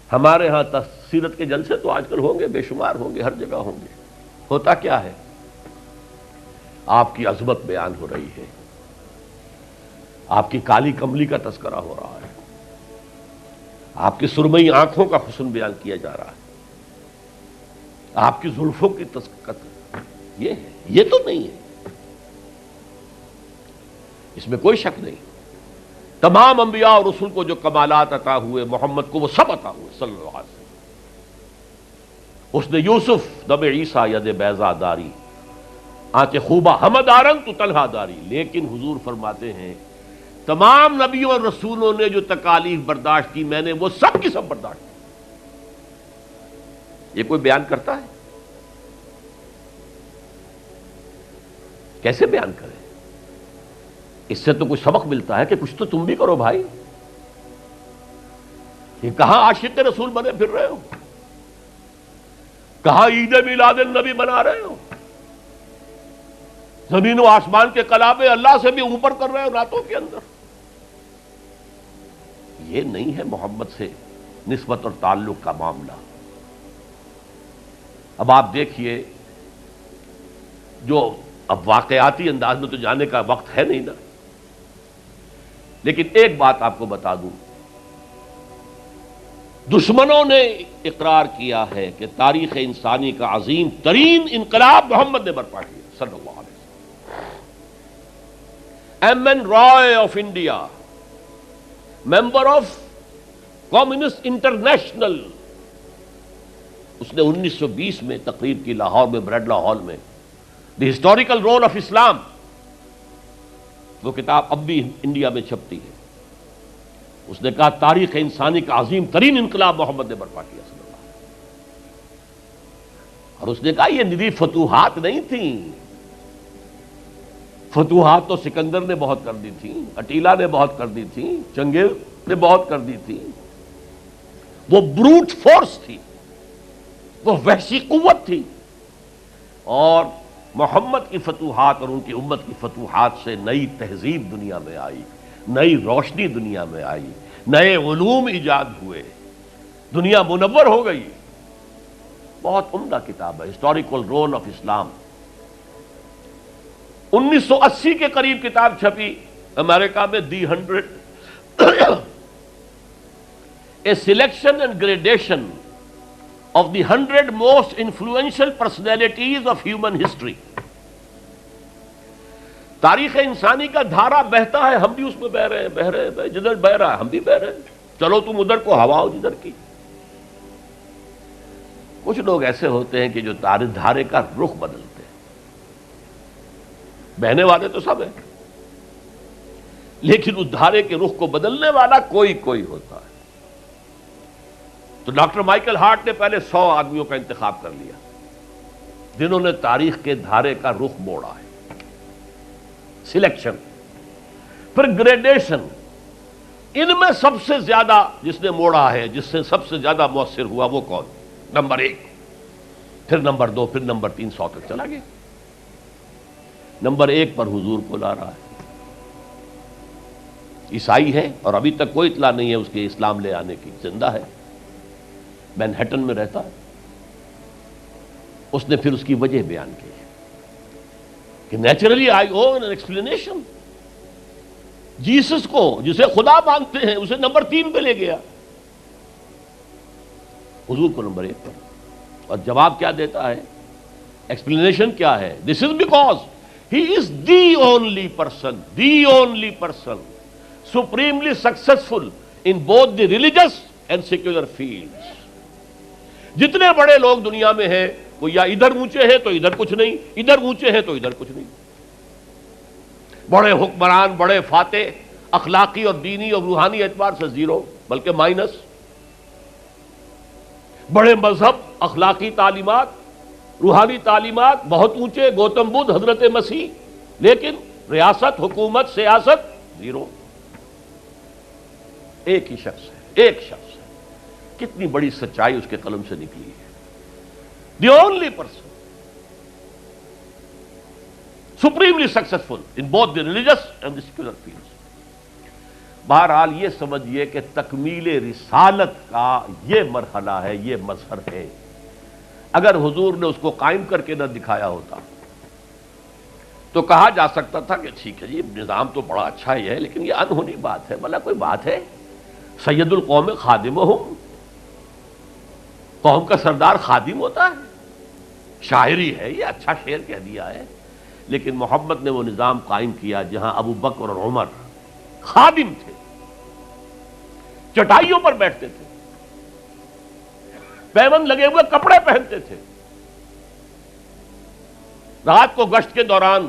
ہمارے ہاں سیرت کے جلسے تو آج کل ہوں گے، بے شمار ہوں گے، ہر جگہ ہوں گے. ہوتا کیا ہے؟ آپ کی عظمت بیان ہو رہی ہے، آپ کی کالی کملی کا تذکرہ ہو رہا ہے، آپ کی سرمئی آنکھوں کا حسن بیان کیا جا رہا ہے، آپ کی زلفوں کی یہ ہے، یہ تو نہیں ہے، اس میں کوئی شک نہیں. تمام انبیاء اور رسول کو جو کمالات عطا ہوئے، محمد کو وہ سب عطا ہوئے صلی اللہ علیہ وسلم. اس نے یوسف دم عیسیٰ ید بیضا داری آنچ خوبہ ہمدارن تو تنہا داری. لیکن حضور فرماتے ہیں تمام نبیوں اور رسولوں نے جو تکالیف برداشت کی، میں نے وہ سب کی سب برداشت کی. یہ کوئی بیان کرتا ہے؟ کیسے بیان کرے؟ اس سے تو کچھ سبق ملتا ہے کہ کچھ تو تم بھی کرو بھائی. یہ کہاں عاشق رسول بنے پھر رہے ہو؟ کہاں عید میلاد النبی بنا رہے ہو؟ زمین و آسمان کے کلابے اللہ سے بھی اوپر کر رہے ہو راتوں کے اندر. یہ نہیں ہے محمد سے نسبت اور تعلق کا معاملہ. اب آپ دیکھیے، جو اب واقعاتی انداز میں تو جانے کا وقت ہے نہیں نا، لیکن ایک بات آپ کو بتا دوں، دشمنوں نے اقرار کیا ہے کہ تاریخ انسانی کا عظیم ترین انقلاب محمد نے برپا کیا صلی اللہ علیہ وسلم. M N Roy of India, member of Communist International, اس نے 1920 میں تقریر کی لاہور میں، بریڈلا ہال میں، دی ہسٹوریکل رول آف اسلام. وہ کتاب اب بھی انڈیا میں چھپتی ہے. اس نے کہا تاریخ انسانی کا عظیم ترین انقلاب محمد نے برپا کیا صلی اللہ علیہ وسلم. اور اس نے کہا یہ ندی فتوحات نہیں تھیں. فتوحات تو سکندر نے بہت کر دی تھی، اٹیلا نے بہت کر دی تھی، چنگیز نے بہت کر دی تھی. وہ بروٹ فورس تھی، وہ وحشی قوت تھی. اور محمد کی فتوحات اور ان کی امت کی فتوحات سے نئی تہذیب دنیا میں آئی، نئی روشنی دنیا میں آئی، نئے علوم ایجاد ہوئے، دنیا منور ہو گئی. بہت عمدہ کتاب ہے ہسٹوریکل رول آف اسلام. 1980 کے قریب کتاب چھپی امریکہ میں، دی 100 a selection and gradation of the 100 most influential personalities of human history. تاریخ انسانی کا دھارا بہتا ہے، ہم بھی اس میں بہ رہے ہیں، جدھر بہ رہا ہے ہم بھی بہ رہے ہیں. چلو تم ادھر کو ہوا ہو جدھر کی. کچھ لوگ ایسے ہوتے ہیں کہ جو دھارے کا رخ بدلتے ہیں. بہنے والے تو سب ہیں، لیکن اس دھارے کے رخ کو بدلنے والا کوئی ہوتا ہے. تو ڈاکٹر مائیکل ہارٹ نے پہلے 100 آدمیوں کا انتخاب کر لیا جنہوں نے تاریخ کے دھارے کا رخ موڑا ہے. سلیکشن، پھر گریڈیشن. ان میں سب سے زیادہ جس نے موڑا ہے، جس سے سب سے زیادہ مؤثر ہوا، وہ کون؟ نمبر 1، پھر نمبر 2، پھر نمبر 3، 100 تک چلا گیا. نمبر 1 پر حضور کو لا رہا ہے. عیسائی ہے اور ابھی تک کوئی اطلاع نہیں ہے اس کے اسلام لے آنے کی. زندہ ہے، مینہٹن میں رہتا ہے. اس نے پھر اس کی وجہ بیان کی کہ naturally I own an explanation. Jesus کو جسے خدا مانتے ہیں اسے نمبر 3 پہ لے گیا، حضور کو نمبر 1 پر. اور جواب کیا دیتا ہے؟ ایکسپلینیشن کیا ہے؟ This is because he is the only person supremely successful in both the religious and secular fields. جتنے بڑے لوگ دنیا میں ہیں وہ یا ادھر اونچے ہیں تو ادھر کچھ نہیں، ادھر اونچے ہیں تو ادھر کچھ نہیں. بڑے حکمران، بڑے فاتح، اخلاقی اور دینی اور روحانی اعتبار سے 0 بلکہ مائنس. بڑے مذہب، اخلاقی تعلیمات، روحانی تعلیمات بہت اونچے، گوتم بدھ، حضرت مسیح، لیکن ریاست، حکومت، سیاست 0. ایک ہی شخص ہے، ایک شخص ہے. کتنی بڑی سچائی اس کے قلم سے نکلی ہے. دی only person supremely successful in both the religious and the secular fields. بہرحال یہ سمجھیے کہ تکمیل رسالت کا یہ مرحلہ ہے، یہ مظہر ہے۔ اگر حضور نے اس کو قائم کر کے نہ دکھایا ہوتا تو کہا جا سکتا تھا کہ ٹھیک ہے جی نظام تو بڑا اچھا ہی ہے، لیکن یہ انہونی بات ہے، بھلا کوئی بات ہے؟ سید القوم خادمہم، قوم کا سردار خادم ہوتا ہے، شاعری ہے یہ، اچھا شعر کہہ دیا ہے۔ لیکن محمد نے وہ نظام قائم کیا جہاں ابو بکر اور عمر خادم تھے، چٹائیوں پر بیٹھتے تھے، پیوند لگے ہوئے کپڑے پہنتے تھے، رات کو گشت کے دوران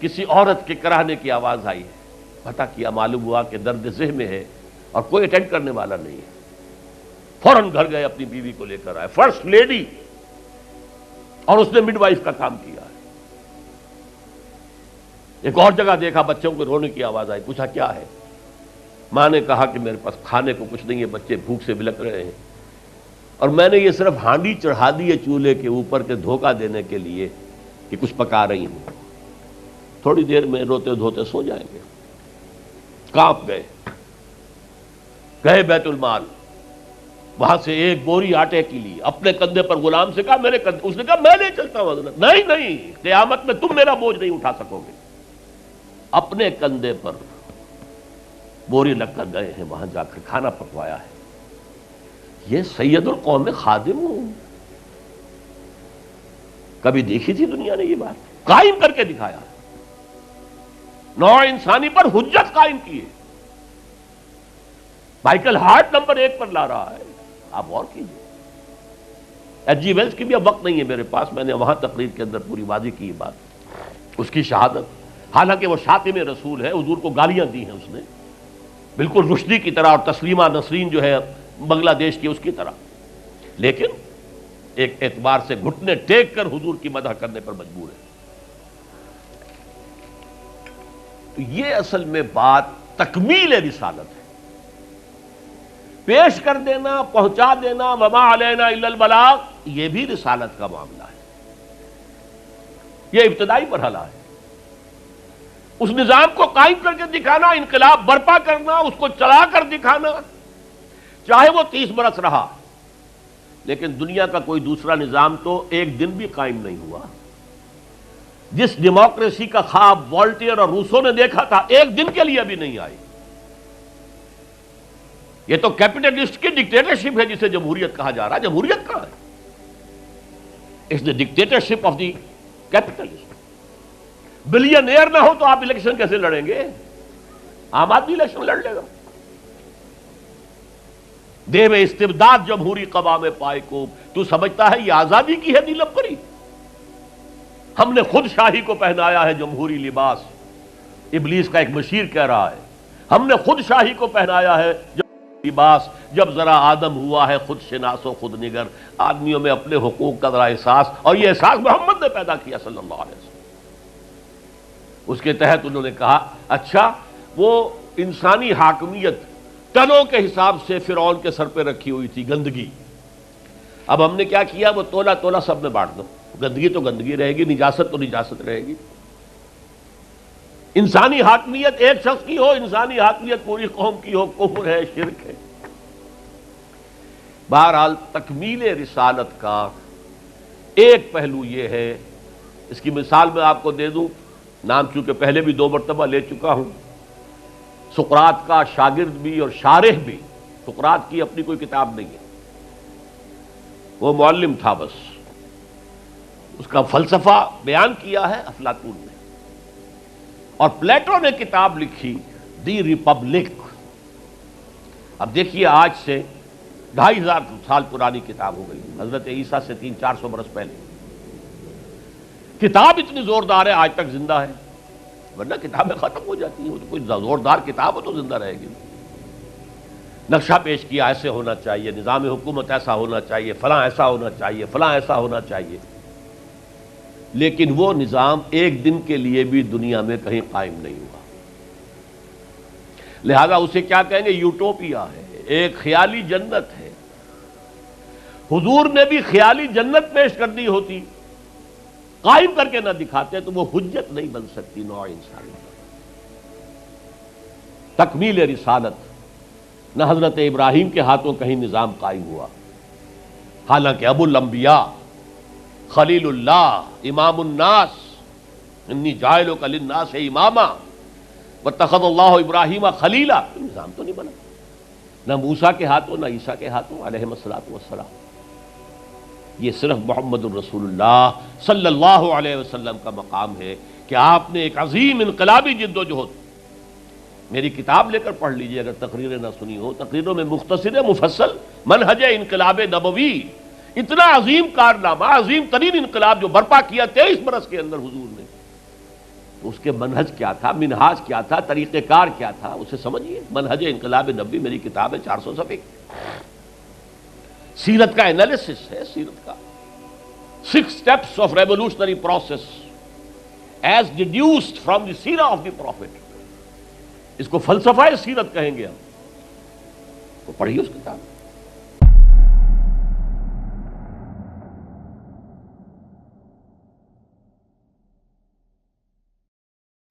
کسی عورت کے کراہنے کی آواز آئی ہے، پتہ کیا، معلوم ہوا کہ درد ذہن میں ہے اور کوئی اٹینڈ کرنے والا نہیں ہے، فوراً گھر گئے، اپنی بیوی کو لے کر آئے، فرسٹ لیڈی، اور اس نے مڈ وائف کا کام کیا ہے۔ ایک اور جگہ دیکھا، بچوں کو رونے کی آواز آئی، پوچھا کیا ہے؟ ماں نے کہا کہ میرے پاس کھانے کو کچھ نہیں ہے، بچے بھوک سے بلک رہے ہیں، اور میں نے یہ صرف ہانڈی چڑھا دی ہے چولہے کے اوپر کے دھوکہ دینے کے لیے کہ کچھ پکا رہی ہوں، تھوڑی دیر میں روتے دھوتے سو جائیں گے۔ کانپ گئے، گئے بیت المال، وہاں سے ایک بوری آٹے کی لی، اپنے کندھے پر، غلام سے کہا میرے کندھے، اس نے کہا میں نہیں چلتا ہوں حضرت۔ نہیں، قیامت میں تم میرا بوجھ نہیں اٹھا سکو گے۔ اپنے کندھے پر بوری لگ کر گئے ہیں، وہاں جا کر کھانا پکوایا ہے۔ یہ سید القوم خادم ہوں، کبھی دیکھی تھی دنیا نے یہ بات؟ قائم کر کے دکھایا، نوع انسانی پر حجت قائم کی ہے۔ مائیکل ہارٹ نمبر 1 پر لا رہا ہے، آپ غور کیجیے۔ ایچ جی ویلز کی بھی اب وقت نہیں ہے میرے پاس، میں نے وہاں تقریر کے اندر پوری واضح کی بات، اس کی شہادت، حالانکہ وہ شاتم رسول ہے، حضور کو گالیاں دی ہیں اس نے، بالکل رشدی کی طرح، اور تسلیمہ نسرین جو ہے بنگلہ دیش کی اس کی طرح، لیکن ایک اعتبار سے گھٹنے ٹیک کر حضور کی مدح کرنے پر مجبور ہے۔ تو یہ اصل میں بات تکمیل رسالت ہے، پیش کر دینا، پہنچا دینا، وما علینا الا البلاغ، یہ بھی رسالت کا معاملہ ہے، یہ ابتدائی مرحلہ ہے۔ اس نظام کو قائم کر کے دکھانا، انقلاب برپا کرنا، اس کو چلا کر دکھانا، چاہے وہ 30 برس رہا، لیکن دنیا کا کوئی دوسرا نظام تو ایک دن بھی قائم نہیں ہوا۔ جس ڈیموکریسی کا خواب والٹیئر اور روسو نے دیکھا تھا، ایک دن کے لیے بھی نہیں آئی۔ یہ تو کیپٹلسٹ کی ڈکٹیٹرشپ ہے جسے جمہوریت کہا جا رہا ہے۔ جمہوریت کہاں ہے؟ It's the dictatorship of the capitalist. Billionaire نہ ہو تو آپ الیکشن کیسے لڑیں گے؟ عام آدمی الیکشن لڑ لے گا۔ دے میں استبداد جمہوری قوام پائے کو، تو سمجھتا ہے یہ آزادی کی ہے نیلم پری؟ ہم نے خود شاہی کو پہنایا ہے جمہوری لباس، ابلیس کا ایک مشیر کہہ رہا ہے، ہم نے خود شاہی کو پہنایا ہے جمہوری لباس، جب ذرا آدم ہوا ہے خود شناس و خود نگر۔ آدمیوں میں اپنے حقوق کا ذرا احساس، اور یہ احساس محمد نے پیدا کیا صلی اللہ علیہ وسلم۔ اس کے تحت انہوں نے کہا اچھا وہ انسانی حاکمیت ٹنوں کے حساب سے فرعون کے سر پہ رکھی ہوئی تھی، گندگی، اب ہم نے کیا کیا، وہ تولا تولا سب میں بانٹ دو، گندگی تو گندگی رہے گی، نجاست تو نجاست رہے گی۔ انسانی حاکمیت ایک شخص کی ہو، انسانی حاکمیت پوری قوم کی ہو، کفر ہے، شرک ہے۔ بہرحال تکمیل رسالت کا ایک پہلو یہ ہے، اس کی مثال میں آپ کو دے دوں، نام چونکہ پہلے بھی 2 مرتبہ لے چکا ہوں، سقراط کا شاگرد بھی اور شارح بھی، سقراط کی اپنی کوئی کتاب نہیں ہے، وہ معلم تھا بس، اس کا فلسفہ بیان کیا ہے افلاطون نے، اور پلیٹو نے کتاب لکھی دی ریپبلک۔ اب دیکھیے آج سے 2500 سال پرانی کتاب ہو گئی، حضرت عیسیٰ سے 300-400 برس پہلے، کتاب اتنی زوردار ہے آج تک زندہ ہے، ورنہ کتابیں ختم ہو جاتی ہیں، وہ تو کوئی زوردار کتاب ہو تو زندہ رہے گی۔ نقشہ پیش کیا ایسے ہونا چاہیے، نظام حکومت ایسا ہونا چاہیے، فلاں ایسا ہونا چاہیے، فلاں ایسا ہونا چاہیے، لیکن وہ نظام ایک دن کے لیے بھی دنیا میں کہیں قائم نہیں ہوا، لہذا اسے کیا کہیں گے؟ یوٹوپیا ہے، ایک خیالی جنت ہے۔ حضور نے بھی خیالی جنت پیش کر دی ہوتی، قائم کر کے نہ دکھاتے تو وہ حجت نہیں بن سکتی نوع انسانی۔ تکمیل رسالت، نہ حضرت ابراہیم کے ہاتھوں کہیں نظام قائم ہوا، حالانکہ ابو الانبیاء، خلیل اللہ، امام الناس، انی جاعلک للناس اماما واتخذ اللہ ابراہیم خلیلا، نظام تو نہیں بنا، نہ موسیٰ کے ہاتھوں نہ عیسیٰ کے ہاتھوں علیہ الصلوۃ والسلام۔ یہ صرف محمد الرسول اللہ صلی اللہ علیہ وسلم کا مقام ہے کہ آپ نے ایک عظیم انقلابی جد و جہد، میری کتاب لے کر پڑھ لیجئے اگر تقریریں نہ سنی ہو، تقریروں میں مختصر مفصل منہج انقلاب نبوی، اتنا عظیم کارنامہ، عظیم ترین انقلاب جو برپا کیا 23 برس کے اندر حضور نے، تو اس کے منہج کیا تھا، منہاج کیا تھا، طریقہ کار کیا تھا، اسے سمجھیے۔ منہج انقلاب نبوی میری کتاب ہے، 400 صفحے کی، سیرت کا انالیسس ہے، سیرت کا 6 steps of revolutionary process as deduced from the سیرہ of the prophet، اس کو فلسفہ سیرت کہیں گے ہم، تو پڑھیے اس کتاب۔